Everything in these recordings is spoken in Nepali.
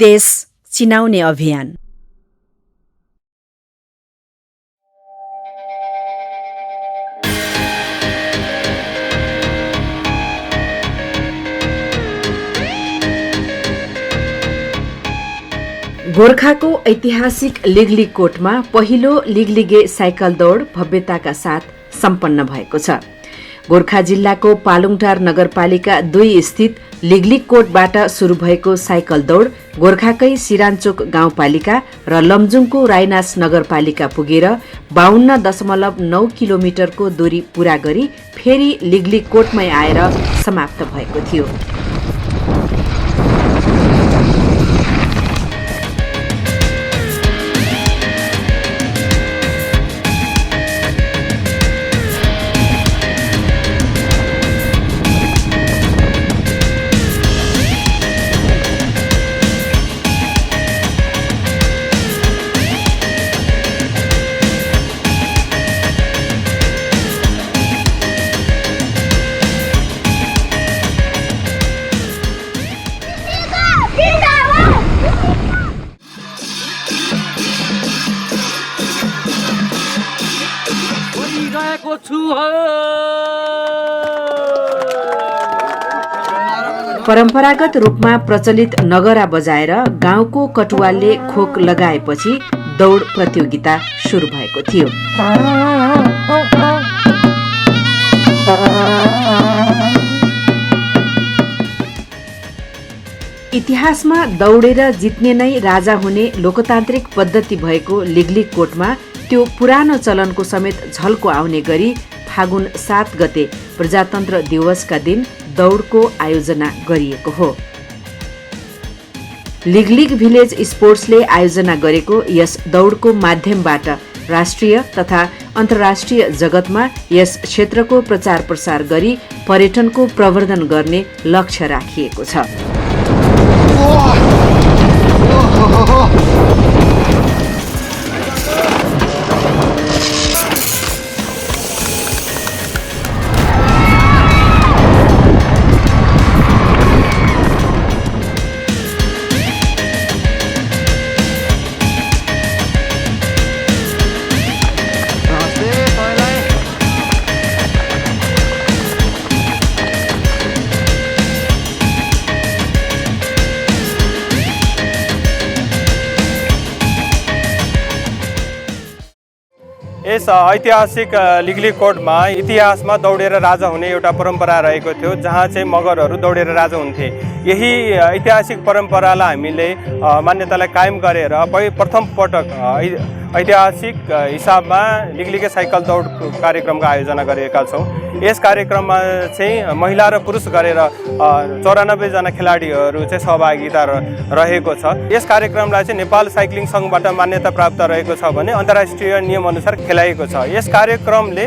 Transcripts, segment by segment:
देश चिनाउने अभियान। गोर्खाको ऐतिहासिक लिग्लिकोटमा पहिलो लिग्लिगे साइकल दौड भव्यताका साथ सम्पन्न भएको छ। गोर्खा जिल्लाको पालुङटार नगरपालिका 2 स्थित लिग्लिकोटबाट सुरु भएको साइकल दौड गोर्खाकै सिरानचोक गाउँपालिका र लमजुङको राइनास नगरपालिका पुगेर 52.9 किलोमिटरको दूरी पूरा गरी फेरि लिग्लिकोटमै आएर समाप्त भएको थियो। परम्परागत रूपमा प्रचलित नगरा बजाएर गाउँको कटुवालले खोक लगाएपछि दौड प्रतियोगिता सुरु भएको थियो। इतिहासमा दौडेर जित्ने नै राजा हुने लोकतान्त्रिक पद्धति भएको लिग्लिकोटमा त्यो पुरानो चलनको समेत झल्को आउने गरी फागुन 7 गते प्रजातन्त्र दिवसका दिन दौडको आयोजना गरिएको हो। लिग्लिग भिलेज स्पोर्ट्सले आयोजना गरेको यस दौडको माध्यमबाट राष्ट्रिय तथा अन्तर्राष्ट्रिय जगतमा यस क्षेत्रको प्रचार प्रसार गरी पर्यटनको प्रवर्धन गर्ने लक्ष्य राखिएको छ। यस ऐतिहासिक लिग्लिकोटमा इतिहासमा दौडेर राजा हुने एउटा परम्परा रहेको थियो, जहाँ चाहिँ मगरहरू दौडेर राजा हुन्थे। यही ऐतिहासिक परम्परालाई हामीले मान्यतालाई कायम गरेर प्रथम पटक ऐतिहासिक हिसाबमा लिग्लिगे साइकल दौड कार्यक्रमको आयोजना गरेका छौँ। यस कार्यक्रममा चाहिँ महिला र पुरुष गरेर 94 जना खेलाडीहरू चाहिँ सहभागिता रहेको छ। यस कार्यक्रमलाई चाहिँ नेपाल साइक्लिङ सङ्घबाट मान्यता प्राप्त रहेको छ भने अन्तर्राष्ट्रिय नियमअनुसार खेलाइएको छ। यस कार्यक्रमले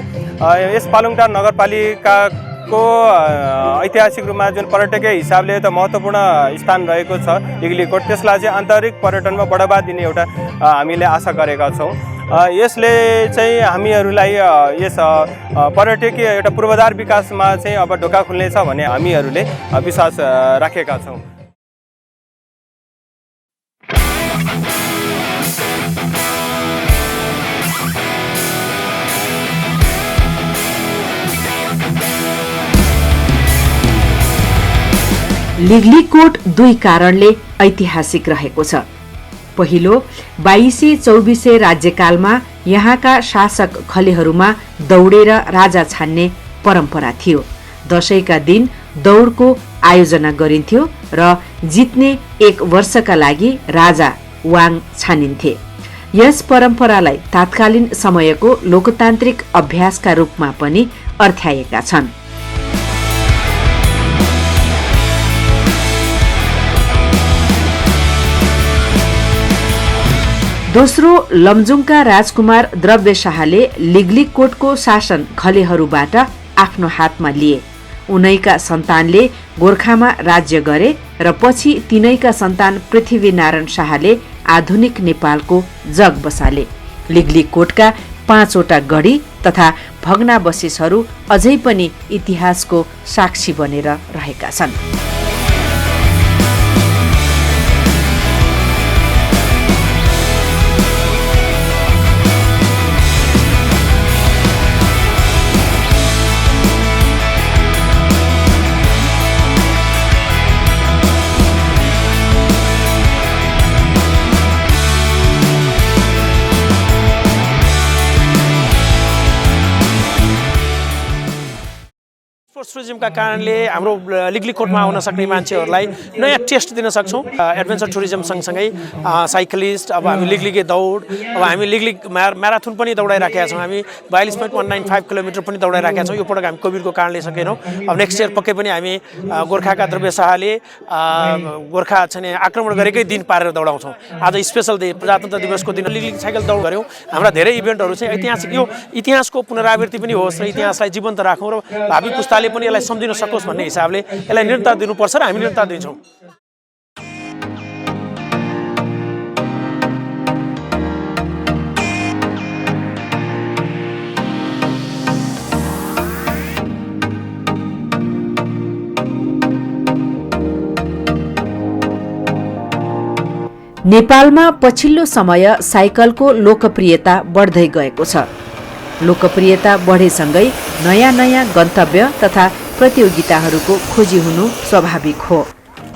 यस पालुङटार नगरपालिकाको ऐतिहासिक रूपमा जुन पर्यटकीय हिसाबले एउटा महत्त्वपूर्ण स्थान रहेको छ लिग्लिकोट, त्यसलाई चाहिँ आन्तरिक पर्यटनमा बढावा दिने एउटा हामीले आशा गरेका छौँ। यसले चाहिँ हामीहरूलाई यस पर्यटकीय एउटा पूर्वाधार विकासमा चाहिँ अब ढोका खुल्नेछ भन्ने हामीहरूले विश्वास राखेका छौँ। लिग्लिकोट 2 कारणले ऐतिहासिक रहेको छ। पहिलो, 2200-2400 राज्यकालमा यहाँका शासक खलेहरूमा दौडेर राजा छान्ने परम्परा थियो। दशैंका दिन दौडको आयोजना गरिन्थ्यो र जित्ने 1 वर्षका लागि राजा वाङ छानिन्थे। यस परम्परालाई तात्कालीन समयको लोकतान्त्रिक अभ्यासका रूपमा पनि अर्थ्याएका छन्। दोस्रो, लमजुङका राजकुमार द्रव्य शाहले लिग्लिकोटको शासन खलेहरूबाट आफ्नो हातमा लिए। उनैका सन्तानले गोर्खामा राज्य गरे र पछि तिनैका सन्तान पृथ्वीनारायण शाहले आधुनिक नेपालको जग बसाले। लिग्लिकोटका 5 वटा गढी तथा भग्नावशेषहरू अझै पनि इतिहासको साक्षी बनेर रहेका छन्। स्पोर्ट्स टुरिज्मका कारणले हाम्रो लिग्लीकोटमा आउन सक्ने मान्छेहरूलाई नयाँ टेस्ट दिन सक्छौँ। एडभेन्चर टुरिज्म सँगसँगै साइक्लिस्ट, अब हामी लिग्लीगे दौड, अब हामी लिग्ली म्याराथन पनि दौडाइराखेका छौँ। हामी 42.195 किलोमिटर पनि दौडाइराखेका छौँ। यो पटक हामी कोभिडको कारणले सकेनौँ। अब नेक्स्ट इयर पक्कै पनि हामी गोर्खाका द्रव्य शाहले गोर्खा चाहिँ आक्रमण गरेकै दिन पारेर दौडाउँछौँ। आज स्पेसल डे प्रजातन्त्र दिवसको दिन लिग्ली साइकल दौड गऱ्यौँ। हाम्रा धेरै इभेन्टहरू चाहिँ ऐतिहासिक, यो इतिहासको पुनरावृत्ति पनि होस् र इतिहासलाई जीवन्त राखौँ र भावी पुस्ताले पनि यसलाई सम्झिन सकोस् भन्ने हिसाबले यसलाई निरन्तर दिनुपर्छ र हामी निरन्तर दिन्छौँ। नेपालमा पछिल्लो समय साइकलको लोकप्रियता बढ्दै गएको छ। लोकप्रियता बढेसँगै नयाँ नयाँ गन्तव्य तथा प्रतियोगिताहरूको खोजी हुनु स्वाभाविक हो।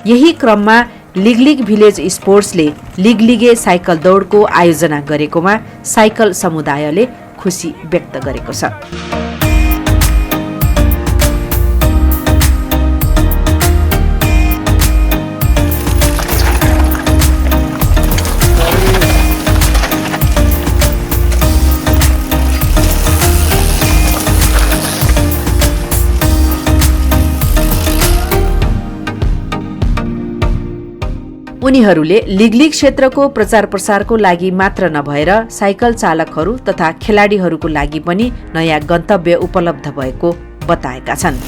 यही क्रममा लिगलिग भिलेज स्पोर्ट्सले लिगलिगे साइकल दौडको आयोजना गरेकोमा साइकल समुदायले खुसी व्यक्त गरेको छ। उनीहरूले लिगलिग क्षेत्रको प्रचार प्रसारको लागि मात्र नभएर साइकल चालकहरू तथा खेलाडीहरूको लागि पनि नयाँ गन्तव्य उपलब्ध भएको बताएका छन्।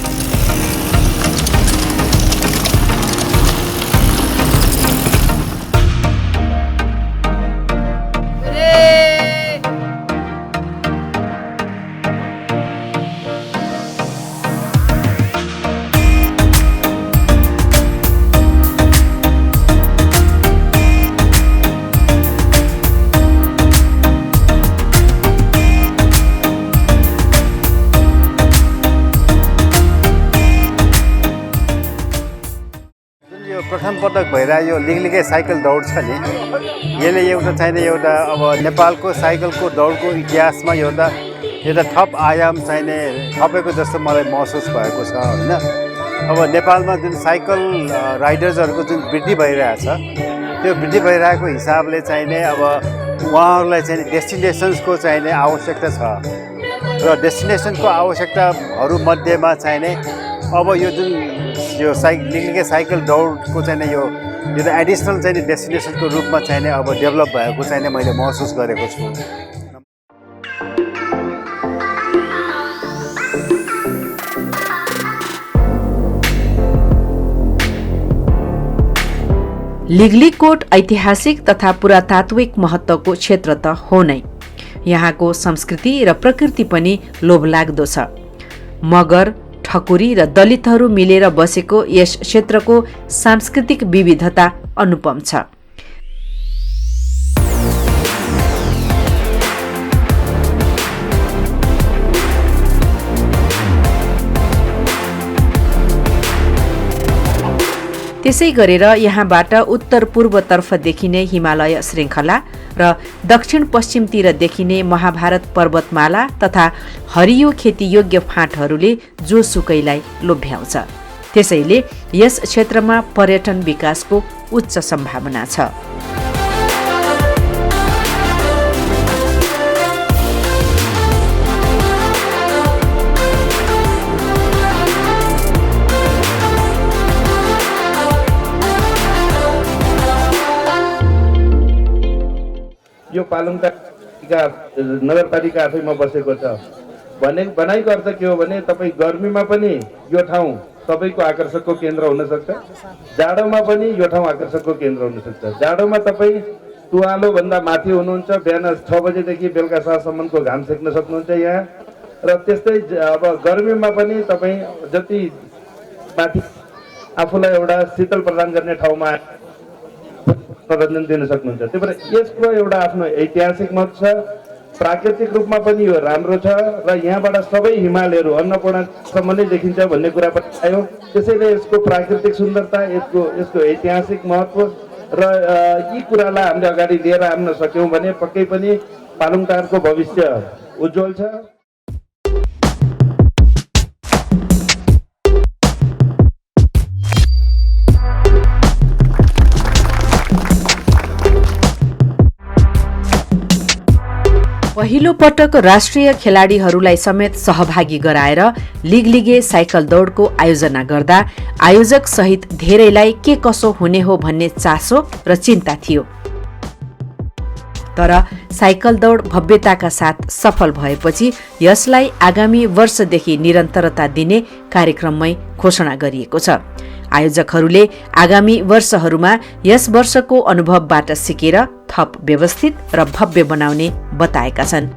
प्रथम पटक भइरहेको लिगलिगे साइकल दौड छ नि, यसले एउटा अब नेपालको साइकलको दौडको इतिहासमा एउटा थप आयाम चाहिने थपेको जस्तो मलाई महसुस भएको छ होइन। अब नेपालमा जुन साइकल राइडर्सहरूको जुन वृद्धि भइरहेछ, त्यो वृद्धि भइरहेको हिसाबले चाहिने अब उहाँहरूलाई चाहिँ डेस्टिनेसन्सको चाहिने आवश्यकता छ र डेस्टिनेसनको आवश्यकताहरू मध्येमा चाहिने अब यो जुन लिगलिगे साइकल दौडको चाहिँ यो एडिसनल चाहिँ डेस्टिनेसनको रूपमा चाहिँ अब डेभलप भएको चाहिँ मैले महसुस गरेको छु। लिगलिगकोट ऐतिहासिक तथा पुरातात्विक महत्त्वको क्षेत्र त हो नै, यहाँको संस्कृति र प्रकृति पनि लोभलाग्दो छ। मगर, ठकुरी र दलितहरू मिलेर बसेको यस क्षेत्रको सांस्कृतिक विविधता अनुपम छ। त्यसै गरेर यहाँबाट उत्तर पूर्वतर्फ देखिने हिमालय श्रृङ्खला र दक्षिण पश्चिमतिर देखिने महाभारत पर्वतमाला तथा हरियो खेतीयोग्य फाँटहरूले जोसुकैलाई लोभ्याउँछ। त्यसैले यस क्षेत्रमा पर्यटन विकासको उच्च सम्भावना छ। यो पालुङटारका नगरपालिका आफैमा बसेको छ भने बनाइको अर्थ के हो भने तपाईँ गर्मीमा पनि यो ठाउँ सबैको आकर्षकको केन्द्र हुनसक्छ, जाडोमा पनि यो ठाउँ आकर्षकको केन्द्र हुनसक्छ। जाडोमा तपाईँ तुवालो भन्दा माथि हुनुहुन्छ, बिहान 6 बजेदेखि बेलुका 7सम्मको घाम सेक्न सक्नुहुन्छ यहाँ। र त्यस्तै अब गर्मीमा पनि तपाईँ जति माथि आफूलाई एउटा शीतल प्रदान गर्ने ठाउँमा मनोरञ्जन दिन सक्नुहुन्छ। त्यही भएर यसको एउटा आफ्नो ऐतिहासिक महत्त्व छ, प्राकृतिक रूपमा पनि यो राम्रो छ र यहाँबाट सबै हिमालहरू अन्नपूर्णासम्म नै देखिन्छ भन्ने कुरा पनि आयो। त्यसैले यसको प्राकृतिक सुन्दरता, यसको ऐतिहासिक महत्त्व र यी कुरालाई हामीले अगाडि लिएर आउन सक्यौँ भने पक्कै पनि पालुङटारको भविष्य उज्जवल छ। पहिलो पटक राष्ट्रिय खेलाडीहरूलाई समेत सहभागी गराएर लिगलिगे साइकल दौडको आयोजना गर्दा आयोजक सहित धेरैलाई के कसो हुने हो भन्ने चासो र चिन्ता थियो। तर साइकल दौड भव्यताका साथ सफल भएपछि यसलाई आगामी वर्षदेखि निरन्तरता दिने कार्यक्रममै घोषणा गरिएको छ। आयोजकहरूले आगामी वर्षहरूमा यस वर्षको अनुभवबाट सिकेर थप व्यवस्थित र भव्य बनाउने बताएका छन्।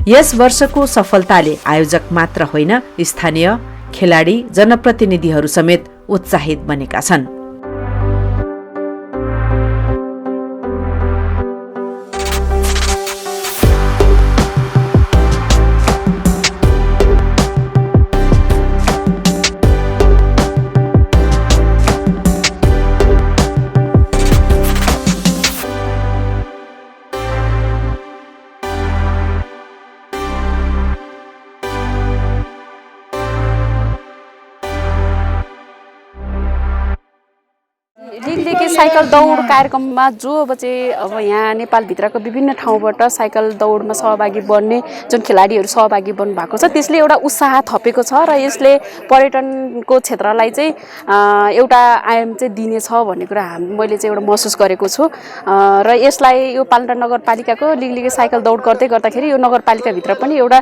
यस वर्षको सफलताले आयोजक मात्र होइन, स्थानीय खेलाडी, जनप्रतिनिधिहरू समेत उत्साहित बनेका छन्। लिगलिगे साइकल दौड कार्यक्रममा जो अब यहाँ नेपालभित्रको विभिन्न ठाउँबाट साइकल दौडमा सहभागी बन्ने जुन खेलाडीहरू सहभागी बन्नु भएको छ, त्यसले एउटा उत्साह थपेको छ र यसले पर्यटनको क्षेत्रलाई चाहिँ एउटा आयाम चाहिँ दिनेछ भन्ने कुरा मैले चाहिँ एउटा महसुस गरेको छु। र यसलाई यो पाल्टा नगरपालिकाको लिगलिगे साइकल दौड गर्दै गर्दाखेरि यो नगरपालिकाभित्र पनि एउटा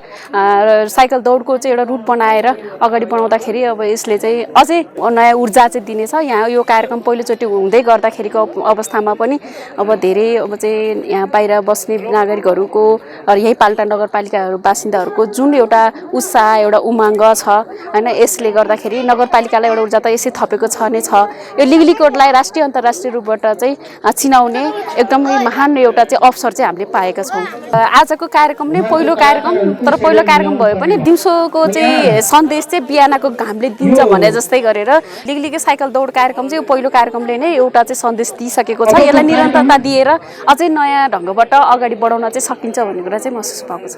साइकल दौडको चाहिँ एउटा रुट बनाएर अगाडि बढाउँदाखेरि अब यसले चाहिँ अझै नयाँ ऊर्जा चाहिँ दिनेछ। यहाँ यो कार्यक्रम पहिलोचोटि हुँदै गर्दाखेरिको अवस्थामा पनि अब धेरै अब चाहिँ यहाँ बाहिर बस्ने नागरिकहरूको र यही पाल्टा नगरपालिकाहरू बासिन्दाहरूको जुन एउटा उत्साह, एउटा उमङ्ग छ हैन, यसले गर्दाखेरि नगरपालिकालाई एउटा ऊर्जा त यसै थपेको छ नै छ। यो लिगलिगेलाई राष्ट्रिय अन्तर्राष्ट्रिय रूपबाट चाहिँ चिनाउने एकदमै महान एउटा चाहिँ अवसर चाहिँ हामीले पाएका छौँ। आजको कार्यक्रम नै पहिलो कार्यक्रम, तर पहिलो कार्यक्रम भए पनि दिउँसोको चाहिँ सन्देश चाहिँ बिहानको घामले दिन्छ भने जस्तै गरेर लिगलिगे साइकल दौड कार्यक्रम चाहिँ यो पहिलो कार्यक्रमले नै एउटा चाहिँ सन्देश दिइसकेको छ। यसलाई निरन्तरता दिएर अझै नयाँ ढङ्गबाट अगाडि बढाउन चाहिँ सकिन्छ भन्ने कुरा चाहिँ महसुस भएको छ।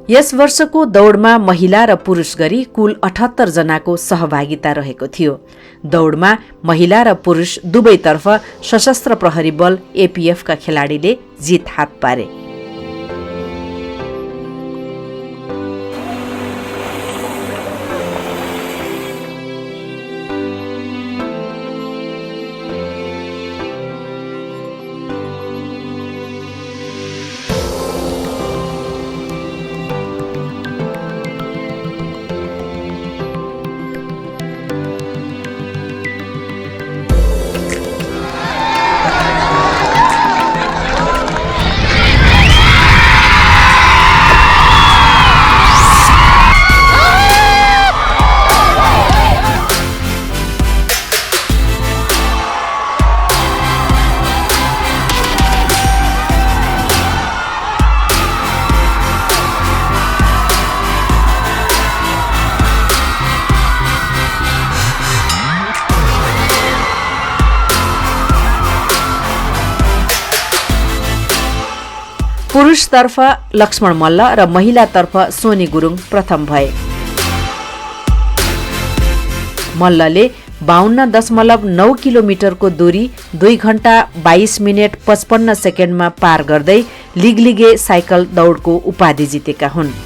यस वर्षको दौडमा महिला र पुरुष गरी कुल 78 जनाको सहभागिता रहेको थियो। दौडमा महिला र पुरुष दुवैतर्फ सशस्त्र प्रहरी बल एपीएफका खेलाडीले जित हात पारे। पुरुषतर्फ लक्ष्मण मल्ल र महिलातर्फ सोनी गुरुङ प्रथम भए। मल्लले 52.9 किलोमिटरको दूरी 2 घण्टा 22 मिनेट 55 सेकेन्डमा पार गर्दै लिगलिगे साइकल दौडको उपाधि जितेका हुन्।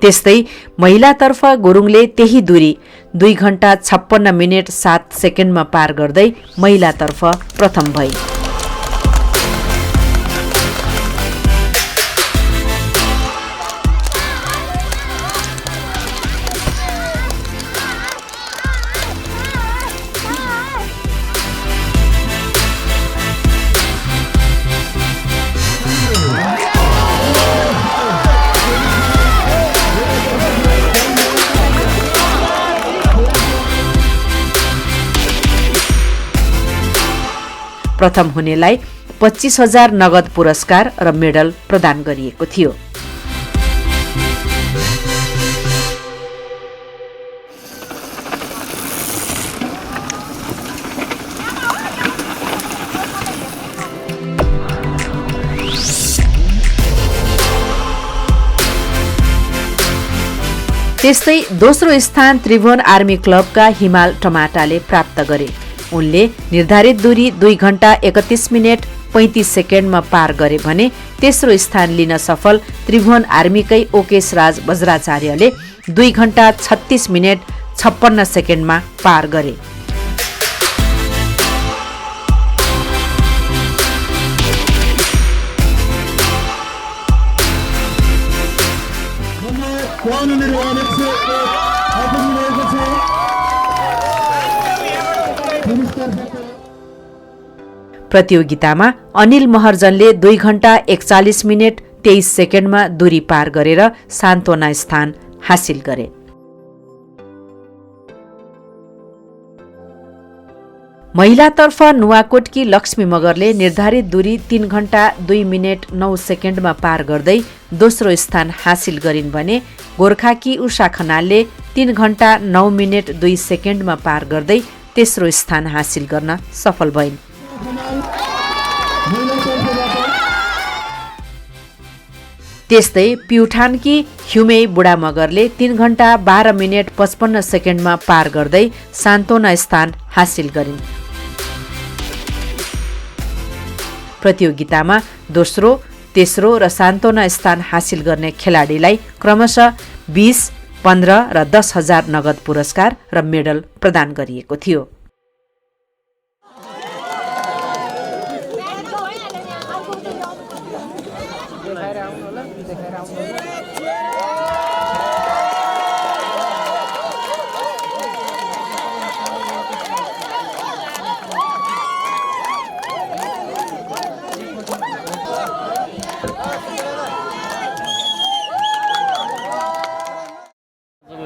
त्यस्तै महिलातर्फ गुरुङले त्यही दूरी 2 घण्टा 56 मिनेट 7 सेकेन्डमा पार गर्दै महिलातर्फ प्रथम भए। प्रथम हुनेलाई 25,000 नगद पुरस्कार र मेडल प्रदान गरिएको थियो। त्यस्तै दोस्रो स्थान त्रिभुवन आर्मी क्लबका हिमाल टमाटाले प्राप्त गरे। उनले निर्धारित दूरी 2 घण्टा 31 मिनेट 35 सेकेन्डमा पार गरे भने तेस्रो स्थान लिन सफल त्रिभुवन आर्मीकै ओकेश राज बज्राचार्यले 2 घण्टा 36 मिनेट 56 सेकेन्डमा पार गरे। प्रतियोगितामा अनिल महर्जनले 2 घण्टा 41 मिनेट 23 सेकेन्डमा दूरी पार गरेर सान्त्वना स्थान हासिल गरे। महिलातर्फ नुवाकोटकी लक्ष्मी मगरले निर्धारित दूरी 3 घण्टा 2 मिनेट 9 सेकेन्डमा पार गर्दै दोस्रो स्थान हासिल गरिन् भने गोर्खाकी उषा खनालले 3 घण्टा 9 मिनेट 2 सेकेन्डमा पार गर्दै तेस्रो स्थान हासिल गर्न सफल भइन्। त्यस्तै प्युठानकी ह्युमे बुढा मगरले 3 घण्टा 12 मिनेट 55 सेकेन्डमा पार गर्दै सान्त्वना स्थान हासिल गरिन्। प्रतियोगितामा दोस्रो, तेस्रो र सान्त्वना स्थान हासिल गर्ने खेलाडीलाई क्रमशः 20, 15 र 10,000 नगद पुरस्कार र मेडल प्रदान गरिएको थियो।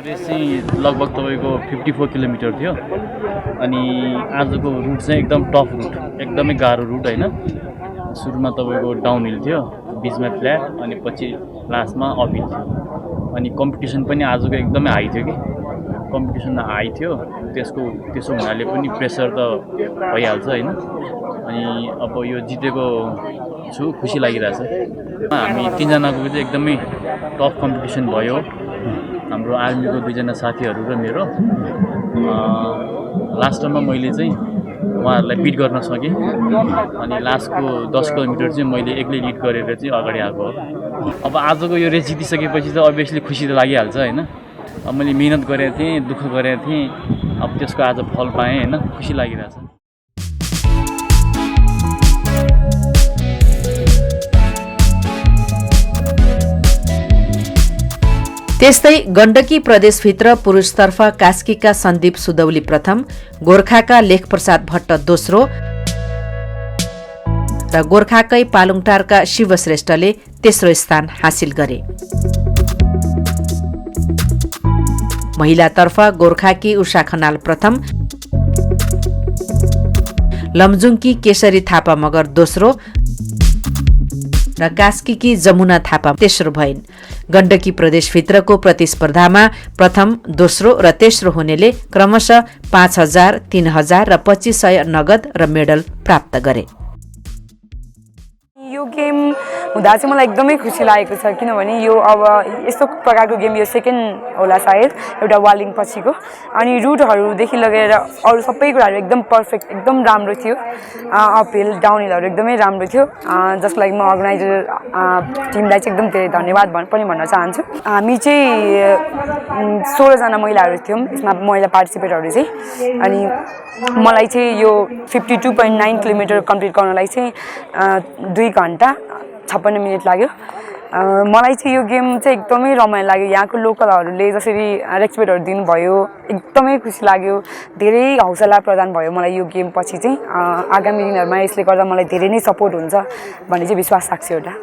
रेस चाहिँ लगभग तपाईँको 54 किलोमिटर थियो अनि आजको रुट चाहिँ एकदम टफ रुट, एकदमै गाह्रो रुट होइन। सुरुमा तपाईँको डाउन हिल थियो, बिचमा फ्ल्याट अनि पछि लास्टमा अप हिल थियो अनि कम्पिटिसन पनि आजको एकदमै हाई थियो कि कम्पिटिसन हाई थियो। त्यसो हुनाले पनि प्रेसर त भइहाल्छ होइन। अनि अब यो जितेको छु, खुसी लागिरहेछ। हामी 3जनाको चाहिँ एकदमै टफ कम्पिटिसन भयो। हाम्रो आर्मीको 2जना साथीहरू र मेरो लास्टमा मैले चाहिँ उहाँहरूलाई बिट गर्न सकेँ अनि लास्टको 10 किलोमिटर चाहिँ मैले एक्लै लिड गरेर चाहिँ अगाडि आएको हो। अब आजको यो रेस जितिसकेपछि त अभियसली खुसी त लागिहाल्छ होइन। अब मैले मिहिनेत गरेको थिएँ, दुःख गरेको थिएँ, अब त्यसको आज फल पाएँ होइन, खुसी लागिरहेछ। त्यस्तै गण्डकी प्रदेशभित्र पुरुषतर्फ कास्कीका सन्दीप सुदौली प्रथम, गोर्खाका लेखप्रसाद भट्ट दोस्रो र गोर्खाकै पालुङटारका शिवश्रेष्ठले तेस्रो स्थान हासिल गरे। महिलातर्फ गोर्खाकी उषा खनाल प्रथम, लमजुङकी केशरी थापा मगर दोस्रो र कास्कीकी जमुना थापा तेस्रो भइन्। गण्डकी प्रदेशभित्रको प्रतिस्पर्धामा प्रथम, दोस्रो र तेस्रो हुनेले क्रमशः 5,000, 3,000 र 2,500 नगद र मेडल प्राप्त गरे। यो गेम हुँदा चाहिँ मलाई एकदमै खुसी लागेको छ, किनभने यो अब यस्तो प्रकारको गेम यो सेकेन्ड होला सायद एउटा वालिङ पछिको। अनि रुटहरूदेखि लगेर अरू सबै कुराहरू एकदम पर्फेक्ट, एकदम राम्रो थियो। अपहिल डाउन हिलहरू एकदमै राम्रो थियो, जसको लागि म अर्गनाइजर टिमलाई चाहिँ एकदम धेरै धन्यवाद पनि भन्न चाहन्छु। हामी चाहिँ 16जना महिलाहरू थियौँ यसमा, महिला पार्टिसिपेटहरू चाहिँ। अनि मलाई चाहिँ यो 52.9 किलोमिटर कम्प्लिट गर्नलाई चाहिँ 2 घन्टा 56 मिनट लाग्यो। मलाई चाहिँ यो गेम चाहिँ एकदमै रमाइलो लाग्यो। यहाँको लोकलहरूले जसरी रेस्पेक्टहरू दिनुभयो, एकदमै खुसी लाग्यो। धेरै हौसला प्रदान भयो मलाई यो गेम पछि चाहिँ। आगामी दिनहरूमा यसले गर्दा मलाई धेरै नै सपोर्ट हुन्छ भन्ने चाहिँ विश्वास राख्छु एउटा।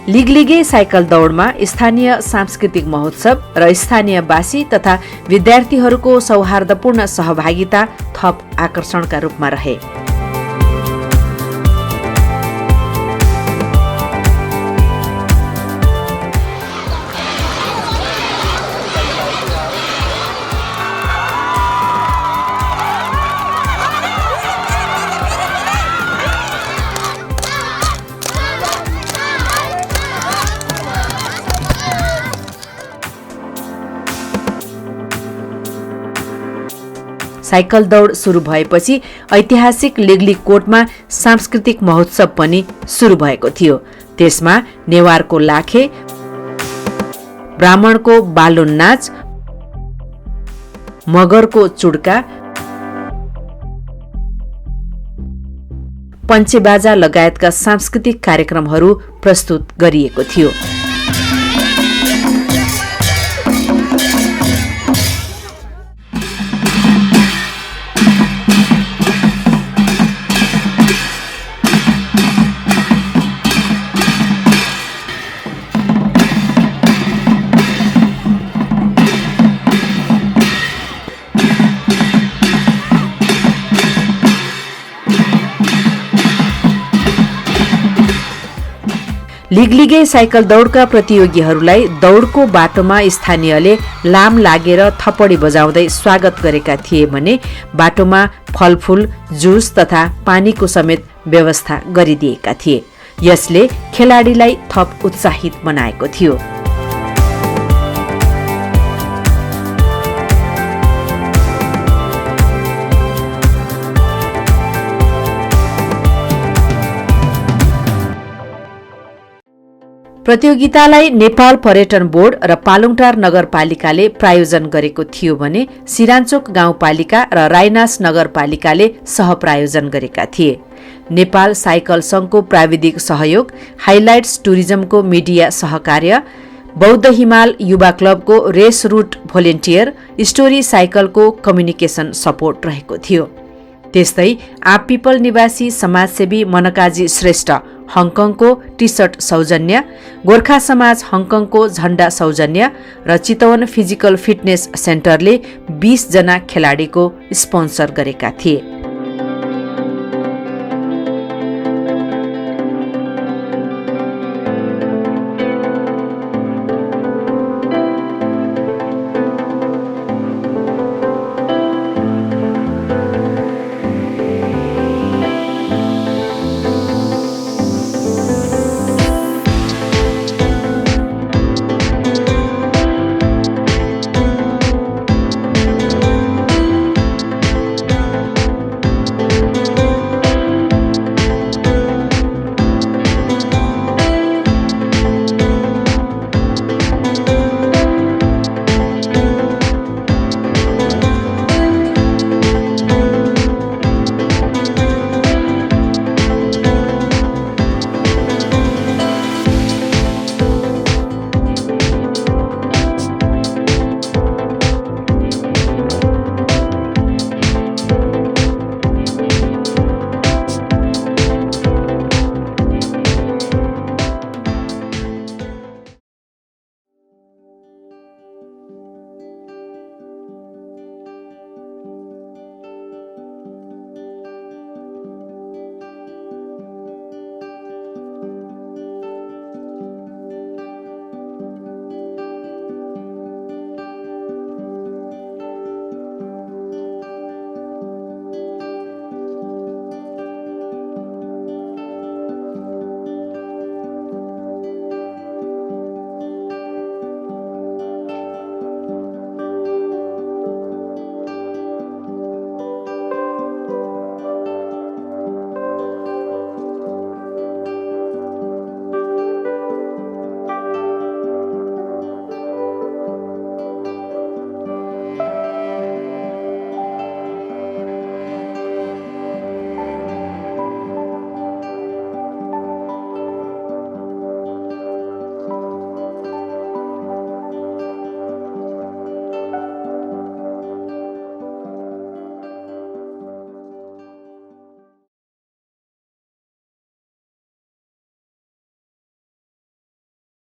लिगलिगे साइकल दौडमा स्थानीय सांस्कृतिक महोत्सव र स्थानीयवासी तथा विद्यार्थीहरूको सौहार्दपूर्ण सहभागिता थप आकर्षणका रूपमा रहे। साइकल दौड सुरु भएपछि ऐतिहासिक लिगलिगकोटमा सांस्कृतिक महोत्सव पनि सुरु भएको थियो। त्यसमा नेवारको लाखे, ब्राह्मणको बालुन नाच, मगरको चुड्का, पञ्चेबाजा लगायतका सांस्कृतिक कार्यक्रमहरू प्रस्तुत गरिएको थियो। लिगलिगे साइकल दौडका प्रतियोगीहरूलाई दौडको बाटोमा स्थानीयले लाम लागेर थपडी बजाउँदै स्वागत गरेका थिए भने बाटोमा फलफूल, जुस तथा पानीको समेत व्यवस्था गरिदिएका थिए। यसले खेलाडीलाई थप उत्साहित बनाएको थियो। प्रतियोगितालाई नेपाल पर्यटन बोर्ड र पालुङटार नगरपालिकाले प्रायोजन गरेको थियो भने सिराञ्चोक गाउँपालिका र राइनास नगरपालिकाले सहप्रायोजन गरेका थिए। नेपाल साइकल संघको प्राविधिक सहयोग, हाइलाइट्स टुरिज्मको मिडिया सहकार्य, बौद्ध हिमाल युवा क्लबको रेस रूट भोलिन्टियर, स्टोरी साइकलको कम्युनिकेसन सपोर्ट रहेको थियो। त्यस्तै आपिपल निवासी समाजसेवी मनकाजी श्रेष्ठ हङकङको टी सर्ट सौजन्य, गोर्खा समाज हङकङको झण्डा सौजन्य र चितवन फिजिकल फिटनेस सेन्टरले 20 जना खेलाडीको स्पोन्सर गरेका थिए।